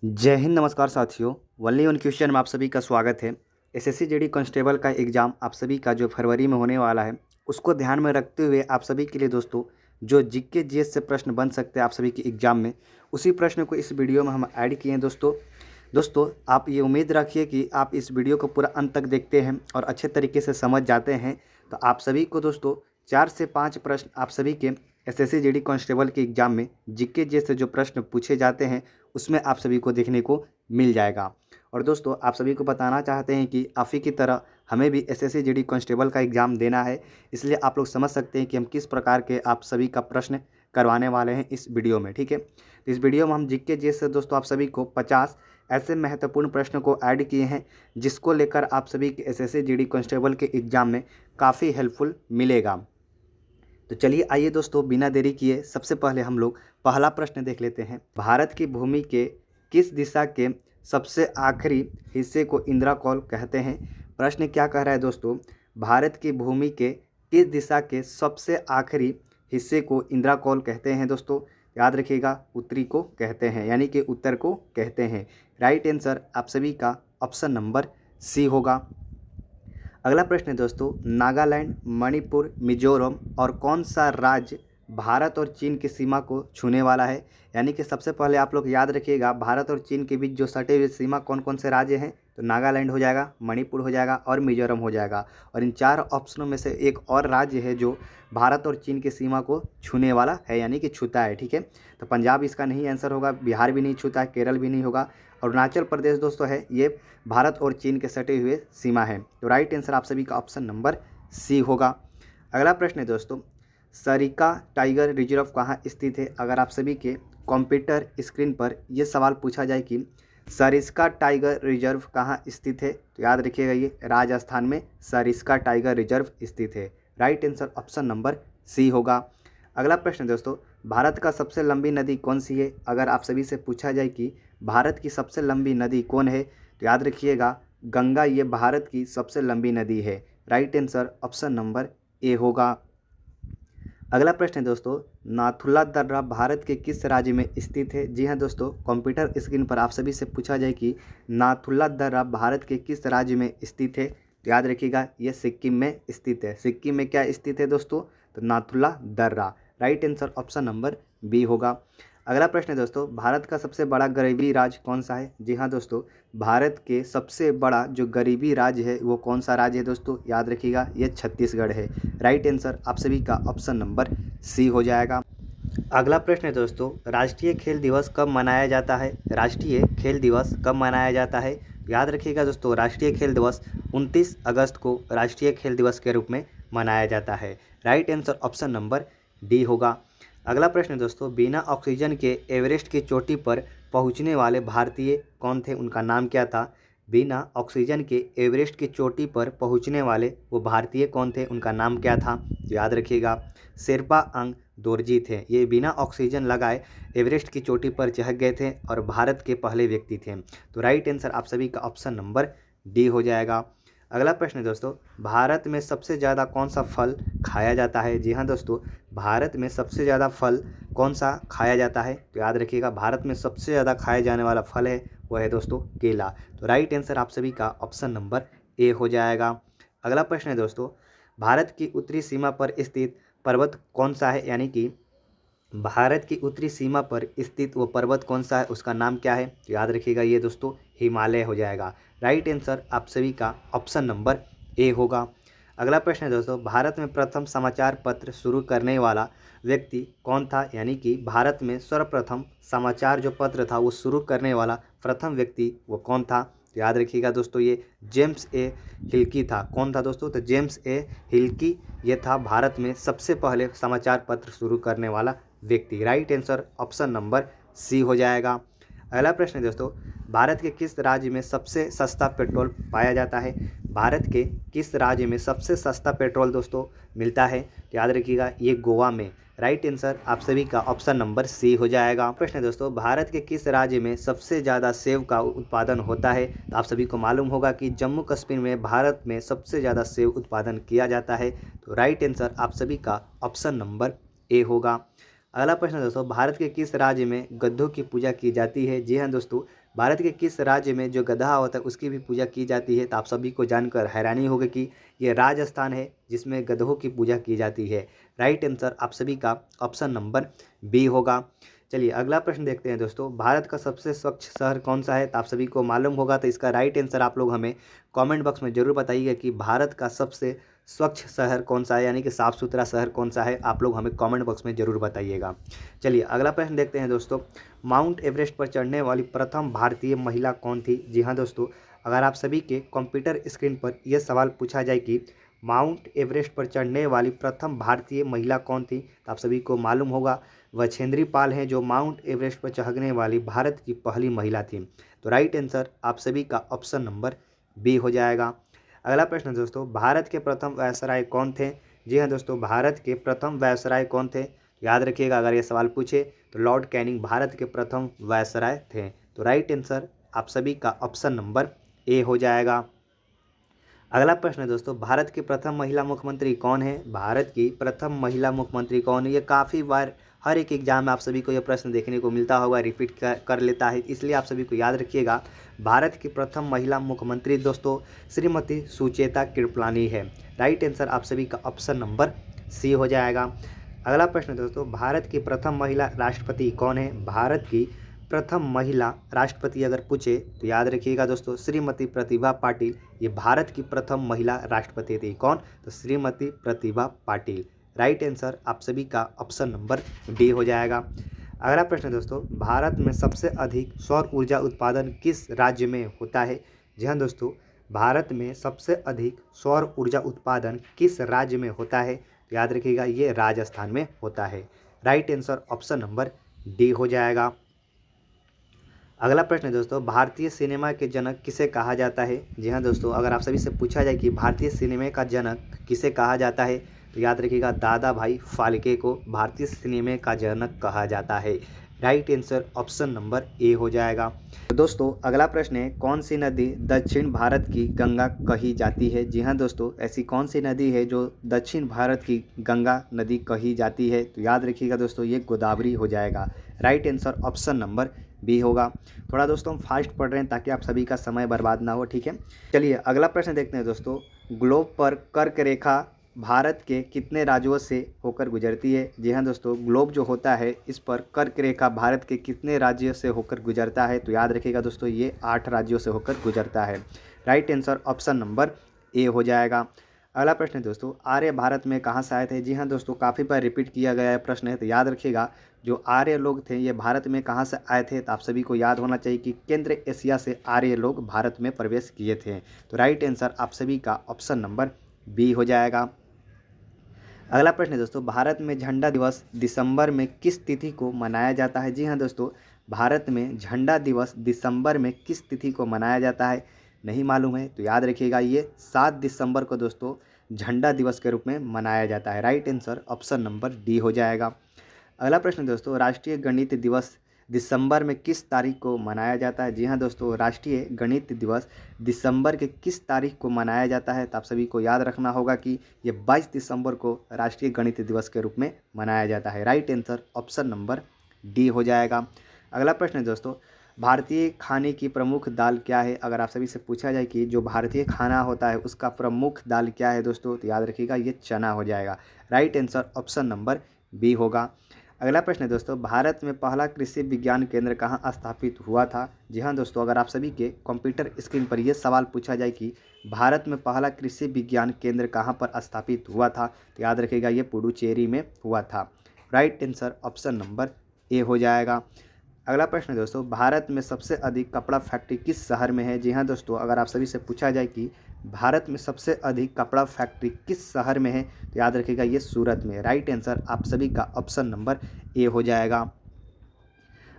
जय हिंद, नमस्कार साथियों। वनली वन क्वेश्चन में आप सभी का स्वागत है। एसएससी जीडी कांस्टेबल का एग्ज़ाम आप सभी का जो फरवरी में होने वाला है, उसको ध्यान में रखते हुए आप सभी के लिए दोस्तों जो जीके जीएस से प्रश्न बन सकते हैं आप सभी के एग्ज़ाम में, उसी प्रश्न को इस वीडियो में हम ऐड किए हैं दोस्तों आप ये उम्मीद रखिए कि आप इस वीडियो को पूरा अंत तक देखते हैं और अच्छे तरीके से समझ जाते हैं। तो आप सभी को दोस्तों 4 से 5 प्रश्न आप सभी के एसएससी जीडी कांस्टेबल के एग्ज़ाम में जीके जीएस से जो प्रश्न पूछे जाते हैं उसमें आप सभी को देखने को मिल जाएगा। और दोस्तों आप सभी को बताना चाहते हैं कि आप ही की तरह हमें भी एसएससी जीडी कांस्टेबल का एग्ज़ाम देना है, इसलिए आप लोग समझ सकते हैं कि हम किस प्रकार के आप सभी का प्रश्न करवाने वाले हैं इस वीडियो में। ठीक है, तो इस वीडियो में हम जीके जीएस से दोस्तों आप सभी को 50 ऐसे महत्वपूर्ण प्रश्न को ऐड किए हैं जिसको लेकर आप सभी के एसएससी जीडी कांस्टेबल के एग्ज़ाम में काफ़ी हेल्पफुल मिलेगा। तो चलिए आइए दोस्तों बिना देरी किए सबसे पहले हम लोग पहला प्रश्न देख लेते हैं। भारत की भूमि के किस दिशा के सबसे आखिरी हिस्से को इंद्राकौल कहते हैं? प्रश्न क्या कह रहा है दोस्तों, भारत की भूमि के किस दिशा के सबसे आखिरी हिस्से को इंद्राकौल कहते हैं? दोस्तों याद रखिएगा, उत्तरी को कहते हैं, यानी कि उत्तर को कहते हैं। राइट आंसर आप सभी का ऑप्शन नंबर सी होगा। अगला प्रश्न है दोस्तों, नागालैंड, मणिपुर, मिजोरम और कौन सा राज्य भारत और चीन की सीमा को छूने वाला है? यानी कि सबसे पहले आप लोग याद रखिएगा, भारत और चीन के बीच जो सटे हुए सीमा कौन कौन से राज्य हैं, तो नागालैंड हो जाएगा, मणिपुर हो जाएगा और मिजोरम हो जाएगा। और इन 4 ऑप्शनों में से एक और राज्य है जो भारत और चीन की सीमा को छूने वाला है, यानी कि छूता है। ठीक है, तो पंजाब इसका नहीं आंसर होगा, बिहार भी नहीं छूता है, केरल भी नहीं होगा। अरुणाचल प्रदेश दोस्तों है, ये भारत और चीन के सटे हुए सीमा है। तो राइट आंसर आप सभी का ऑप्शन नंबर सी होगा। अगला प्रश्न है दोस्तों, सरिस्का टाइगर रिजर्व कहाँ स्थित है? अगर आप सभी के कंप्यूटर स्क्रीन पर यह सवाल पूछा जाए कि सरिस्का टाइगर रिजर्व कहाँ स्थित है, तो याद रखिएगा ये राजस्थान में सरिस्का टाइगर रिजर्व स्थित है। Right answer option number C होगा। अगला प्रश्न दोस्तों, भारत का सबसे लंबी नदी कौन सी है? अगर आप सभी से पूछा जाए कि भारत की सबसे लंबी नदी कौन है, तो याद रखिएगा गंगा ये भारत की सबसे लंबी नदी है। Right answer option number A होगा। अगला प्रश्न है दोस्तों, नाथुला दर्रा भारत के किस राज्य में स्थित है? जी हाँ दोस्तों, कंप्यूटर स्क्रीन पर आप सभी से पूछा जाए कि नाथुला दर्रा भारत के किस राज्य में स्थित है, तो याद रखिएगा ये सिक्किम में स्थित है। सिक्किम में क्या स्थित है दोस्तों, तो नाथुला दर्रा। Right answer option number B होगा। अगला प्रश्न है दोस्तों, भारत का सबसे बड़ा गरीबी राज्य कौन सा है? जी हाँ दोस्तों, भारत के सबसे बड़ा जो गरीबी राज्य है वो कौन सा राज्य है दोस्तों, याद रखिएगा ये छत्तीसगढ़ है। राइट आंसर आप सभी का ऑप्शन नंबर सी हो जाएगा। अगला प्रश्न है दोस्तों, राष्ट्रीय खेल दिवस कब मनाया जाता है? राष्ट्रीय खेल दिवस कब मनाया जाता है? याद रखिएगा दोस्तों, राष्ट्रीय खेल दिवस 29 अगस्त को राष्ट्रीय खेल दिवस के रूप में मनाया जाता है। Right answer option number D होगा। अगला प्रश्न है दोस्तों, बिना ऑक्सीजन के एवरेस्ट की चोटी पर पहुंचने वाले भारतीय कौन थे? उनका नाम क्या था? बिना ऑक्सीजन के एवरेस्ट की चोटी पर पहुंचने वाले वो भारतीय कौन थे? उनका नाम क्या था? तो याद रखिएगा शेरपा अंग दोरजी थे। ये बिना ऑक्सीजन लगाए एवरेस्ट की चोटी पर चढ़ गए थे और भारत के पहले व्यक्ति थे। तो राइट आंसर आप सभी का ऑप्शन नंबर डी हो जाएगा। अगला प्रश्न है दोस्तों, भारत में सबसे ज़्यादा कौन सा फल खाया जाता है? जी हाँ दोस्तों, भारत में सबसे ज़्यादा फल कौन सा खाया जाता है? तो याद रखिएगा भारत में सबसे ज़्यादा खाया जाने वाला फल है वो है दोस्तों केला। तो राइट आंसर आप सभी का ऑप्शन नंबर ए हो जाएगा। अगला प्रश्न है दोस्तों, भारत की उत्तरी सीमा पर स्थित पर्वत कौन सा है? यानी कि भारत की उत्तरी सीमा पर स्थित वो पर्वत कौन सा है, उसका नाम क्या है? तो याद रखिएगा ये दोस्तों हिमालय हो जाएगा। राइट आंसर आप सभी का ऑप्शन नंबर ए होगा। अगला प्रश्न है दोस्तों, भारत में प्रथम समाचार पत्र शुरू करने वाला व्यक्ति कौन था? यानी कि भारत में सर्वप्रथम समाचार जो पत्र था वो शुरू करने वाला प्रथम व्यक्ति वो कौन था? तो याद रखिएगा दोस्तों ये जेम्स ए हिल्की था। कौन था दोस्तों? तो जेम्स ए हिल्की ये था भारत में सबसे पहले समाचार पत्र शुरू करने वाला व्यक्ति। Right answer option number C हो जाएगा। अगला प्रश्न है दोस्तों, भारत के किस राज्य में सबसे सस्ता पेट्रोल पाया जाता है? भारत के किस राज्य में सबसे सस्ता पेट्रोल दोस्तों मिलता है? तो याद रखिएगा ये गोवा में। राइट आंसर आप सभी का ऑप्शन नंबर सी हो जाएगा। प्रश्न है दोस्तों, भारत के किस राज्य में सबसे ज़्यादा सेब का उत्पादन होता है? तो आप सभी को मालूम होगा कि जम्मू कश्मीर में भारत में सबसे ज़्यादा सेब उत्पादन किया जाता है। तो राइट आंसर आप सभी का ऑप्शन नंबर ए होगा। अगला प्रश्न दोस्तों, भारत के किस राज्य में गधों की पूजा की जाती है? जी हाँ दोस्तों, भारत के किस राज्य में जो गधा होता है उसकी भी पूजा की जाती है? तो आप सभी को जानकर हैरानी होगी कि ये राजस्थान है जिसमें गधों की पूजा की जाती है। राइट आंसर आप सभी का ऑप्शन नंबर बी होगा। चलिए अगला प्रश्न देखते हैं दोस्तों, भारत का सबसे स्वच्छ शहर कौन सा है? तो आप सभी को मालूम होगा, तो इसका राइट आंसर आप लोग हमें कमेंट बॉक्स में जरूर बताइएगा कि भारत का सबसे स्वच्छ शहर कौन सा है, यानी कि साफ़ सुथरा शहर कौन सा है। आप लोग हमें कमेंट बॉक्स में ज़रूर बताइएगा। चलिए अगला प्रश्न देखते हैं दोस्तों, माउंट एवरेस्ट पर चढ़ने वाली प्रथम भारतीय महिला कौन थी? जी हाँ दोस्तों, अगर आप सभी के कंप्यूटर स्क्रीन पर यह सवाल पूछा जाए कि माउंट एवरेस्ट पर चढ़ने वाली प्रथम भारतीय महिला कौन थी, तो आप सभी को मालूम होगा बछेंद्री पाल हैं जो माउंट एवरेस्ट पर चढ़ने वाली भारत की पहली महिला थी। तो राइट आंसर आप सभी का ऑप्शन नंबर बी हो जाएगा। अगला प्रश्न दोस्तों, भारत के प्रथम वायसराय कौन थे? जी हाँ दोस्तों, भारत के प्रथम वायसराय कौन थे? याद रखिएगा, अगर ये सवाल पूछे तो लॉर्ड कैनिंग भारत के प्रथम वायसराय थे। तो राइट आंसर आप सभी का ऑप्शन नंबर ए हो जाएगा। अगला प्रश्न है दोस्तों, भारत की प्रथम महिला मुख्यमंत्री कौन है? भारत की प्रथम महिला मुख्यमंत्री कौन है? ये काफ़ी बार हर एक एग्जाम में आप सभी को यह प्रश्न देखने को मिलता होगा, रिपीट कर लेता है, इसलिए आप सभी को याद रखिएगा। भारत की प्रथम महिला मुख्यमंत्री दोस्तों श्रीमती सुचेता कृपलानी है। राइट आंसर आप सभी का ऑप्शन नंबर सी हो जाएगा। अगला प्रश्न दोस्तों, भारत की प्रथम महिला राष्ट्रपति कौन है? भारत की प्रथम महिला राष्ट्रपति अगर पूछे तो याद रखिएगा दोस्तों, श्रीमती प्रतिभा पाटिल। ये भारत की प्रथम महिला राष्ट्रपति थी। कौन? तो श्रीमती प्रतिभा पाटिल। राइट आंसर आप सभी का ऑप्शन नंबर डी हो जाएगा। अगला प्रश्न दोस्तों, भारत में सबसे अधिक सौर ऊर्जा उत्पादन किस राज्य में होता है? जी हाँ दोस्तों, भारत में सबसे अधिक सौर ऊर्जा उत्पादन किस राज्य में होता है? याद रखिएगा, ये राजस्थान में होता है। Right answer option number D हो जाएगा। अगला प्रश्न है दोस्तों, भारतीय सिनेमा के जनक किसे कहा जाता है? जी हाँ दोस्तों, अगर आप सभी से पूछा जाए कि भारतीय सिनेमा का जनक किसे कहा जाता है, तो याद रखिएगा दादा भाई फाल्के को भारतीय सिनेमा का जनक कहा जाता है। Right answer option number A हो जाएगा। तो दोस्तों अगला प्रश्न है, कौन सी नदी दक्षिण भारत की गंगा कही जाती है? जी हाँ दोस्तों, ऐसी कौन सी नदी है जो दक्षिण भारत की गंगा नदी कही जाती है? तो याद रखिएगा दोस्तों, ये गोदावरी हो जाएगा। Right answer option number B होगा। थोड़ा दोस्तों हम फास्ट पढ़ रहे हैं ताकि आप सभी का समय बर्बाद ना हो, ठीक है। चलिए अगला प्रश्न देखते हैं दोस्तों, ग्लोब पर कर्क रेखा भारत के कितने राज्यों से होकर गुजरती है? जी हाँ दोस्तों, ग्लोब जो होता है इस पर कर्क रेखा भारत के कितने राज्यों से होकर गुजरता है? तो याद रखिएगा दोस्तों, ये 8 राज्यों से होकर गुजरता है। Right answer option number A हो जाएगा। अगला प्रश्न है दोस्तों, आर्य भारत में कहाँ से आए थे? जी हाँ दोस्तों, काफ़ी बार रिपीट किया गया है प्रश्न है, तो याद रखिएगा जो आर्य लोग थे ये भारत में कहाँ से आए थे? तो आप सभी को याद होना चाहिए कि केंद्र एशिया से आर्य लोग भारत में प्रवेश किए थे। तो राइट आंसर आप सभी का ऑप्शन नंबर बी हो जाएगा। अगला प्रश्न है दोस्तों, भारत में झंडा दिवस दिसंबर में किस तिथि को मनाया जाता है? जी हाँ दोस्तों, भारत में झंडा दिवस दिसंबर में किस तिथि को मनाया जाता है? नहीं मालूम है तो याद रखिएगा, ये 7 दिसंबर को दोस्तों झंडा दिवस के रूप में मनाया जाता है। Right answer option number D हो जाएगा। अगला प्रश्न दोस्तों, राष्ट्रीय गणित दिवस दिसंबर में किस तारीख को मनाया जाता है? जी हाँ दोस्तों, राष्ट्रीय गणित दिवस दिसंबर के किस तारीख को मनाया जाता है? तो आप सभी को याद रखना होगा कि ये 22 दिसंबर को राष्ट्रीय गणित दिवस के रूप में मनाया जाता है। Right answer option number D हो जाएगा। अगला प्रश्न है दोस्तों, भारतीय खाने की प्रमुख दाल क्या है? अगर आप सभी से पूछा जाए कि जो भारतीय खाना होता है उसका प्रमुख दाल क्या है दोस्तों, तो याद रखिएगा ये चना हो जाएगा। Right answer option number B होगा। अगला प्रश्न है दोस्तों, भारत में पहला कृषि विज्ञान केंद्र कहाँ स्थापित हुआ था? जी हाँ दोस्तों, अगर आप सभी के कंप्यूटर स्क्रीन पर यह सवाल पूछा जाए कि भारत में पहला कृषि विज्ञान केंद्र कहाँ पर स्थापित हुआ था, तो याद रखिएगा ये पुडुचेरी में हुआ था। Right answer option number A हो जाएगा। अगला प्रश्न है दोस्तों, भारत में सबसे अधिक कपड़ा फैक्ट्री किस शहर में है? जी हाँ दोस्तों, अगर आप सभी से पूछा जाए कि भारत में सबसे अधिक कपड़ा फैक्ट्री किस शहर में है, तो याद रखिएगा ये सूरत में। राइट आंसर आप सभी का ऑप्शन नंबर ए हो जाएगा।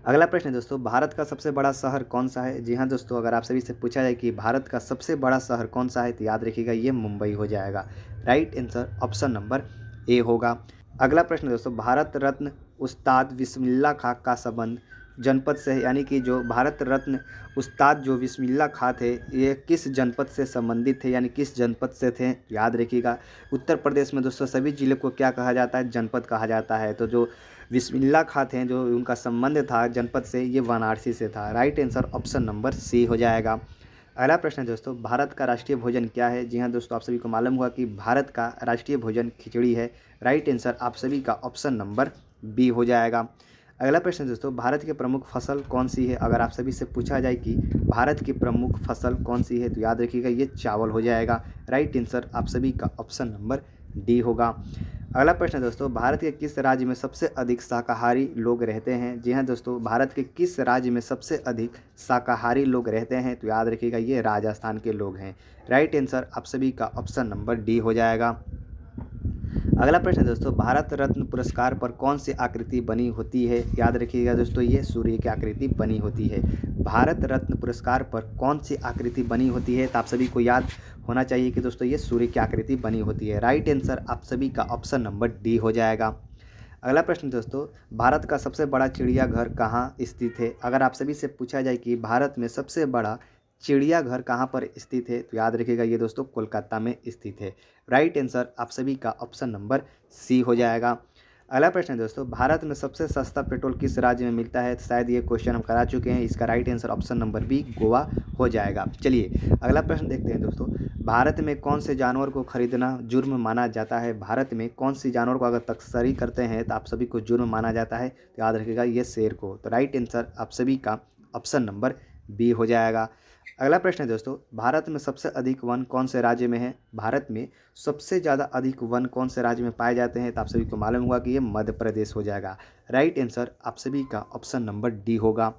अगला प्रश्न है दोस्तों, भारत का सबसे बड़ा शहर कौन सा है? जी हाँ दोस्तों, अगर आप सभी से पूछा जाए कि भारत का सबसे बड़ा शहर कौन सा है, तो याद रखिएगा ये मुंबई हो जाएगा। Right answer option number A होगा। अगला प्रश्न दोस्तों, भारत रत्न उस्ताद बिस्मिल्लाह खां का संबंध जनपद से है, यानी कि जो भारत रत्न उस्ताद जो बिस्मिल्लाह खां थे ये किस जनपद से संबंधित थे, यानी किस जनपद से थे? याद रखिएगा उत्तर प्रदेश में दोस्तों सभी जिले को क्या कहा जाता है? जनपद कहा जाता है। तो जो बिस्मिल्लाह खां थे जो उनका संबंध था जनपद से, ये वाराणसी से था। Right answer option number C हो जाएगा। अगला प्रश्न है दोस्तों, भारत का राष्ट्रीय भोजन क्या है? जी हाँ दोस्तों, आप सभी को मालूम हुआ कि भारत का राष्ट्रीय भोजन खिचड़ी है। राइट आंसर आप सभी का ऑप्शन नंबर बी हो जाएगा। अगला प्रश्न है दोस्तों, भारत की प्रमुख फसल कौन सी है? अगर आप सभी से पूछा जाए कि भारत की प्रमुख फसल कौन सी है, तो याद रखिएगा ये चावल हो जाएगा। राइट आंसर आप सभी का ऑप्शन नंबर डी होगा। अगला प्रश्न है दोस्तों, भारत के किस राज्य में सबसे अधिक शाकाहारी लोग रहते हैं? जी हाँ दोस्तों, भारत के किस राज्य में सबसे अधिक शाकाहारी लोग रहते हैं? तो याद रखिएगा ये राजस्थान के लोग हैं। राइट आंसर आप सभी का ऑप्शन नंबर डी हो जाएगा। अगला प्रश्न है दोस्तों, भारत रत्न पुरस्कार पर कौन सी आकृति बनी होती है? याद रखिएगा दोस्तों, ये सूर्य की आकृति बनी होती है। भारत रत्न पुरस्कार पर कौन सी आकृति बनी होती है? तो आप सभी को याद होना चाहिए कि दोस्तों ये सूर्य की आकृति बनी होती है। राइट आंसर आप सभी का ऑप्शन नंबर डी हो जाएगा। अगला प्रश्न दोस्तों, भारत का सबसे बड़ा चिड़ियाघर कहाँ स्थित है? अगर आप सभी से पूछा जाए कि भारत में सबसे बड़ा चिड़ियाघर कहाँ पर स्थित है, तो याद रखिएगा ये दोस्तों कोलकाता में स्थित है। राइट आंसर आप सभी का ऑप्शन नंबर सी हो जाएगा। अगला प्रश्न है दोस्तों, भारत में सबसे सस्ता पेट्रोल किस राज्य में मिलता है? तो शायद ये क्वेश्चन हम करा चुके हैं। इसका right answer option number B Goa हो जाएगा। चलिए अगला प्रश्न देखते हैं दोस्तों, भारत में कौन से जानवर को खरीदना जुर्म माना जाता है? भारत में कौन सी जानवर को अगर तस्करी करते हैं तो आप सभी को जुर्म माना जाता है? तो याद रखिएगा ये शेर को। तो राइट आंसर आप सभी का ऑप्शन नंबर बी हो जाएगा। अगला प्रश्न है दोस्तों, भारत में सबसे अधिक वन कौन से राज्य में है? भारत में सबसे ज़्यादा अधिक वन कौन से राज्य में पाए जाते हैं? तो आप सभी को मालूम होगा कि ये मध्य प्रदेश हो जाएगा। राइट आंसर आप सभी का ऑप्शन नंबर डी होगा।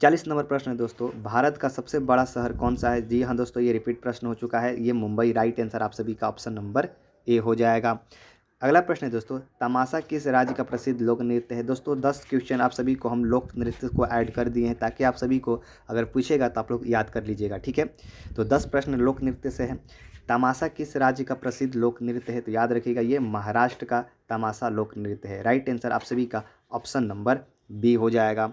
40 नंबर प्रश्न है दोस्तों, भारत का सबसे बड़ा शहर कौन सा है? जी हाँ दोस्तों, ये रिपीट प्रश्न हो चुका है, ये मुंबई। राइट आंसर आप सभी का ऑप्शन नंबर ए हो जाएगा। अगला प्रश्न है दोस्तों, तमाशा किस राज्य का प्रसिद्ध लोक नृत्य है? दोस्तों 10 क्वेश्चन आप सभी को हम लोक नृत्य को ऐड कर दिए हैं ताकि आप सभी को अगर पूछेगा तो आप लोग याद कर लीजिएगा, ठीक है। तो 10 प्रश्न लोक नृत्य से है। तमाशा किस राज्य का प्रसिद्ध लोक नृत्य है? तो याद रखिएगा ये महाराष्ट्र का तमाशा लोक नृत्य है। राइट आंसर आप सभी का ऑप्शन नंबर बी हो जाएगा।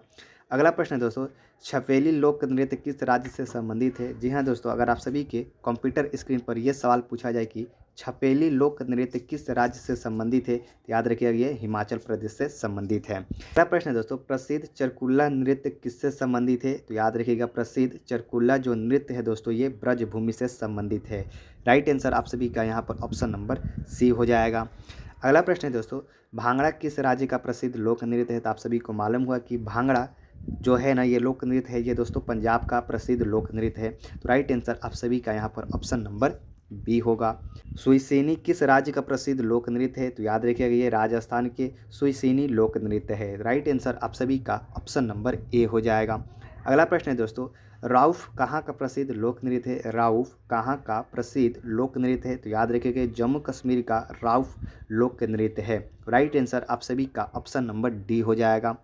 अगला प्रश्न है दोस्तों, छपेली लोक नृत्य किस राज्य से संबंधित है? जी हाँ दोस्तों, अगर आप सभी के कंप्यूटर स्क्रीन पर यह सवाल पूछा जाए कि छपेली लोक नृत्य किस राज्य से संबंधित है, तो याद रखिएगा ये हिमाचल प्रदेश से संबंधित है। अगला प्रश्न है दोस्तों, प्रसिद्ध चरकुल्ला नृत्य किससे संबंधित है? तो याद रखिएगा प्रसिद्ध चरकुल्ला जो नृत्य है दोस्तों ये ब्रजभूमि से संबंधित है। राइट आंसर आप सभी का यहाँ पर ऑप्शन नंबर सी हो जाएगा। अगला प्रश्न है दोस्तों, भांगड़ा किस राज्य का प्रसिद्ध लोक नृत्य है? तो आप सभी को मालूम हुआ कि भांगड़ा जो है ना ये लोक नृत्य है, ये दोस्तों पंजाब का प्रसिद्ध लोक नृत्य है। तो राइट आंसर आप सभी का यहाँ पर ऑप्शन नंबर बी होगा। सुइसेनी किस राज्य का प्रसिद्ध लोक नृत्य है? तो याद रखिएगा ये राजस्थान के सुइसेनी लोक नृत्य है। राइट आंसर आप सभी का ऑप्शन नंबर ए हो जाएगा। अगला प्रश्न है दोस्तों, राउफ कहाँ का प्रसिद्ध लोक नृत्य है? राउफ कहाँ का प्रसिद्ध लोक नृत्य है? तो याद रखिएगा जम्मू कश्मीर का राउफ लोक नृत्य है। राइट आंसर आप सभी का ऑप्शन नंबर डी हो जाएगा।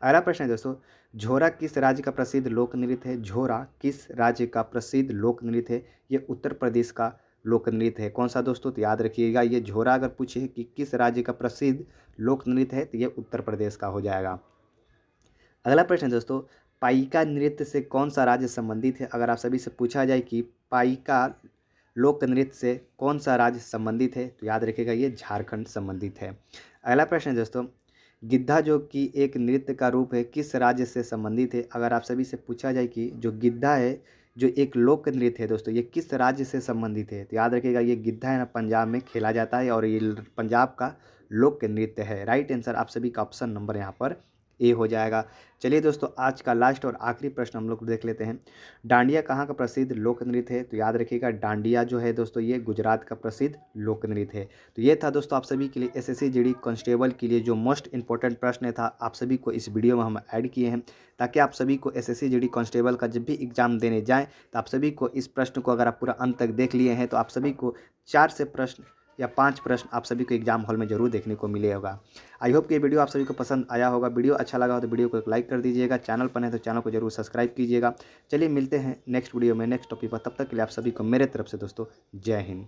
अगला प्रश्न है दोस्तों, झोरा किस राज्य का प्रसिद्ध लोक नृत्य है? झोरा किस राज्य का प्रसिद्ध लोक नृत्य है? ये उत्तर प्रदेश का लोक नृत्य है। कौन सा दोस्तों? तो याद रखिएगा ये झोरा अगर पूछे कि किस राज्य का प्रसिद्ध लोक नृत्य है तो ये उत्तर प्रदेश का हो जाएगा। अगला प्रश्न है दोस्तों, पाइका नृत्य से कौन सा राज्य संबंधित है? अगर आप सभी से पूछा जाए कि पाइका लोक नृत्य से कौन सा राज्य संबंधित है तो याद रखिएगा ये झारखंड संबंधित है। अगला प्रश्न है दोस्तों, गिद्धा जो कि एक नृत्य का रूप है किस राज्य से संबंधित है? अगर आप सभी से पूछा जाए कि जो गिद्धा है जो एक लोक नृत्य है दोस्तों ये किस राज्य से संबंधित है तो याद रखिएगा ये गिद्धा है ना पंजाब में खेला जाता है और ये पंजाब का लोक नृत्य है। राइट आंसर आप सभी का ऑप्शन नंबर यहाँ पर ए हो जाएगा। चलिए दोस्तों आज का लास्ट और आखिरी प्रश्न हम लोग देख लेते हैं, डांडिया कहाँ का प्रसिद्ध लोक नृत्य है? तो याद रखिएगा डांडिया जो है दोस्तों ये गुजरात का प्रसिद्ध लोक नृत्य है। तो ये था दोस्तों आप सभी के लिए एसएससी जीडी कांस्टेबल के लिए जो मोस्ट इंपॉर्टेंट प्रश्न था आप सभी को इस वीडियो में हम ऐड किए हैं ताकि आप सभी को एसएससी जीडी कांस्टेबल का जब भी एग्जाम देने जाएँ तो आप सभी को इस प्रश्न को अगर आप पूरा अंत तक देख लिए हैं तो आप सभी को 4 से प्रश्न या 5 प्रश्न आप सभी को एग्जाम हॉल में जरूर देखने को मिलेगा। आई होप कि ये वीडियो आप सभी को पसंद आया होगा। वीडियो अच्छा लगा हो तो वीडियो को एक लाइक कर दीजिएगा, चैनल पर है तो चैनल को जरूर सब्सक्राइब कीजिएगा। चलिए मिलते हैं नेक्स्ट वीडियो में नेक्स्ट टॉपिक पर, तब तक के लिए आप सभी को मेरे तरफ से दोस्तों जय हिंद।